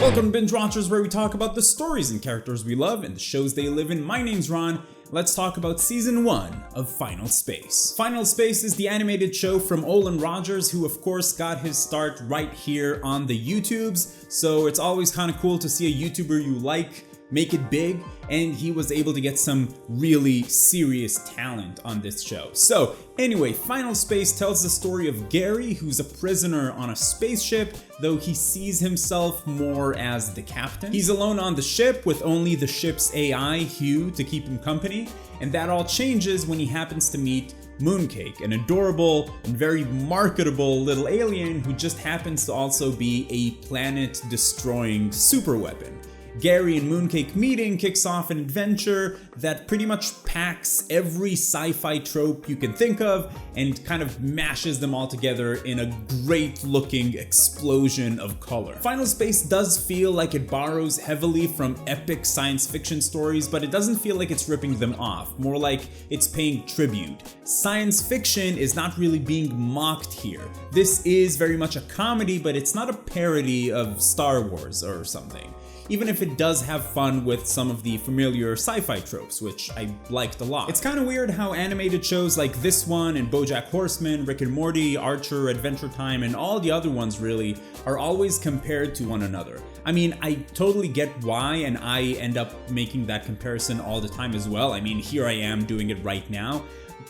Welcome to Binge Watchers, where we talk about the stories and characters we love and the shows they live in. My name's Ron. Let's talk about Season 1 of Final Space. Final Space is the animated show from Olin Rogers, who of course got his start right here on the YouTubes, so it's always kind of cool to see a YouTuber you like make it big, and he was able to get some really serious talent on this show. So anyway, Final Space tells the story of Gary, who's a prisoner on a spaceship, though he sees himself more as the captain. He's alone on the ship with only the ship's AI, Hugh, to keep him company, and that all changes when he happens to meet Mooncake, an adorable and very marketable little alien who just happens to also be a planet-destroying superweapon. Gary and Mooncake meeting kicks off an adventure that pretty much packs every sci-fi trope you can think of and kind of mashes them all together in a great looking explosion of color. Final Space does feel like it borrows heavily from epic science fiction stories, but it doesn't feel like it's ripping them off, more like it's paying tribute. Science fiction is not really being mocked here. This is very much a comedy, but it's not a parody of Star Wars or something, even if it does have fun with some of the familiar sci-fi tropes, which I liked a lot. It's kind of weird how animated shows like this one and BoJack Horseman, Rick and Morty, Archer, Adventure Time, and all the other ones really are always compared to one another. I mean, I totally get why, and I end up making that comparison all the time as well. I mean, here I am doing it right now.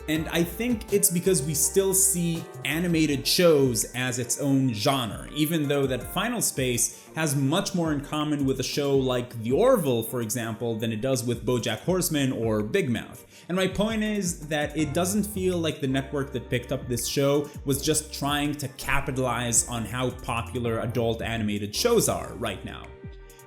And I think it's because we still see animated shows as its own genre, even though that Final Space has much more in common with a show like The Orville, for example, than it does with BoJack Horseman or Big Mouth. And my point is that it doesn't feel like the network that picked up this show was just trying to capitalize on how popular adult animated shows are right now.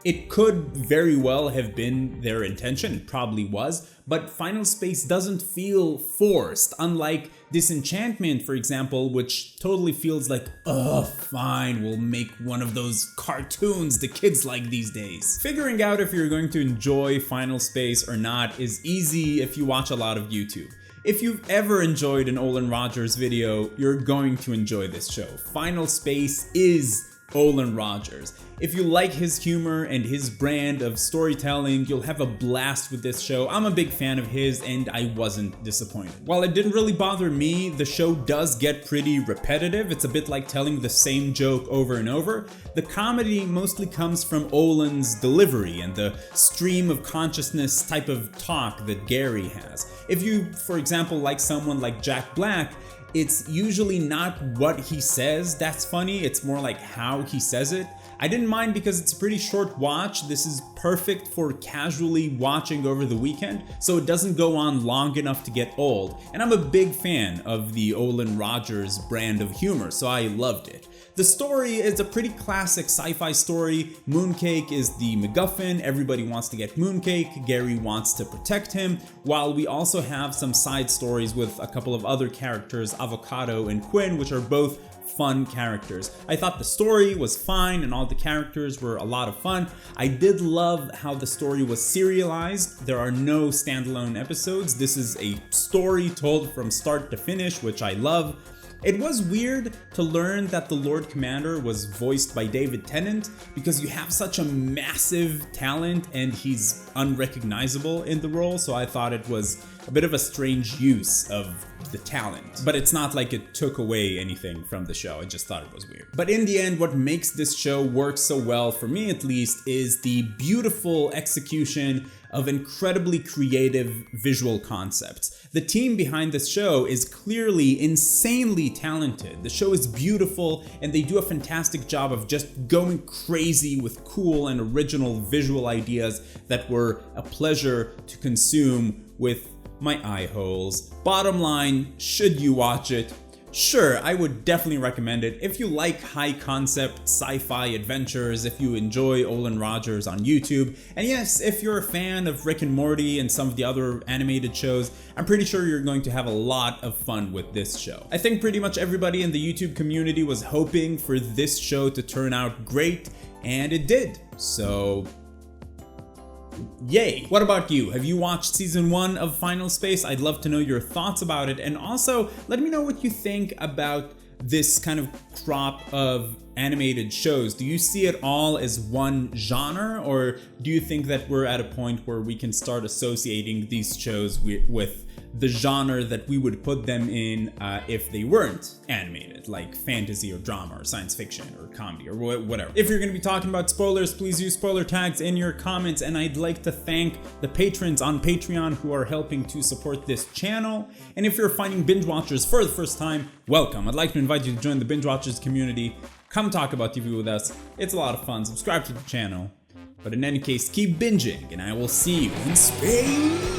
It could very well have been their intention, it probably was, but Final Space doesn't feel forced, unlike Disenchantment, for example, which totally feels like, fine, we'll make one of those cartoons the kids like these days. Figuring out if you're going to enjoy Final Space or not is easy if you watch a lot of YouTube. If you've ever enjoyed an Olin Rogers video, you're going to enjoy this show. Final Space is Olin Rogers. If you like his humor and his brand of storytelling, you'll have a blast with this show. I'm a big fan of his, and I wasn't disappointed. While it didn't really bother me, the show does get pretty repetitive. It's a bit like telling the same joke over and over. The comedy mostly comes from Olin's delivery and the stream of consciousness type of talk that Gary has. If you, for example, like someone like Jack Black, it's usually not what he says that's funny, it's more like how he says it. I didn't mind because it's a pretty short watch. This is perfect for casually watching over the weekend, so it doesn't go on long enough to get old. And I'm a big fan of the Olin Rogers brand of humor, so I loved it. The story is a pretty classic sci-fi story. Mooncake is the MacGuffin, everybody wants to get Mooncake, Gary wants to protect him, while we also have some side stories with a couple of other characters, Avocado and Quinn, which are both fun characters. I thought the story was fine and all the characters were a lot of fun. I did love how the story was serialized. There are no standalone episodes. This is a story told from start to finish, which I love. It was weird to learn that the Lord Commander was voiced by David Tennant, because you have such a massive talent and he's unrecognizable in the role, so I thought it was a bit of a strange use of the talent. But it's not like it took away anything from the show, I just thought it was weird. But in the end, what makes this show work so well, for me at least, is the beautiful execution of incredibly creative visual concepts. The team behind this show is clearly insanely talented. The show is beautiful and they do a fantastic job of just going crazy with cool and original visual ideas that were a pleasure to consume with my eye holes. Bottom line, should you watch it? Sure, I would definitely recommend it. If you like high concept sci-fi adventures, if you enjoy Olin Rogers on YouTube, and yes, if you're a fan of Rick and Morty and some of the other animated shows, I'm pretty sure you're going to have a lot of fun with this show. I think pretty much everybody in the YouTube community was hoping for this show to turn out great, and it did. So yay. What about you? Have you watched season 1 of Final Space? I'd love to know your thoughts about it, and also let me know what you think about this kind of crop of animated shows? Do you see it all as one genre, or do you think that we're at a point where we can start associating these shows with the genre that we would put them in if they weren't animated, like fantasy or drama or science fiction or comedy or whatever? If you're going to be talking about spoilers, please use spoiler tags in your comments, and I'd like to thank the patrons on Patreon who are helping to support this channel. And if you're finding Binge Watchers for the first time, welcome. I'd like to invite you to join the Binge Watchers community. Come talk about TV with us. It's a lot of fun. Subscribe to the channel. But in any case, keep binging, and I will see you in space.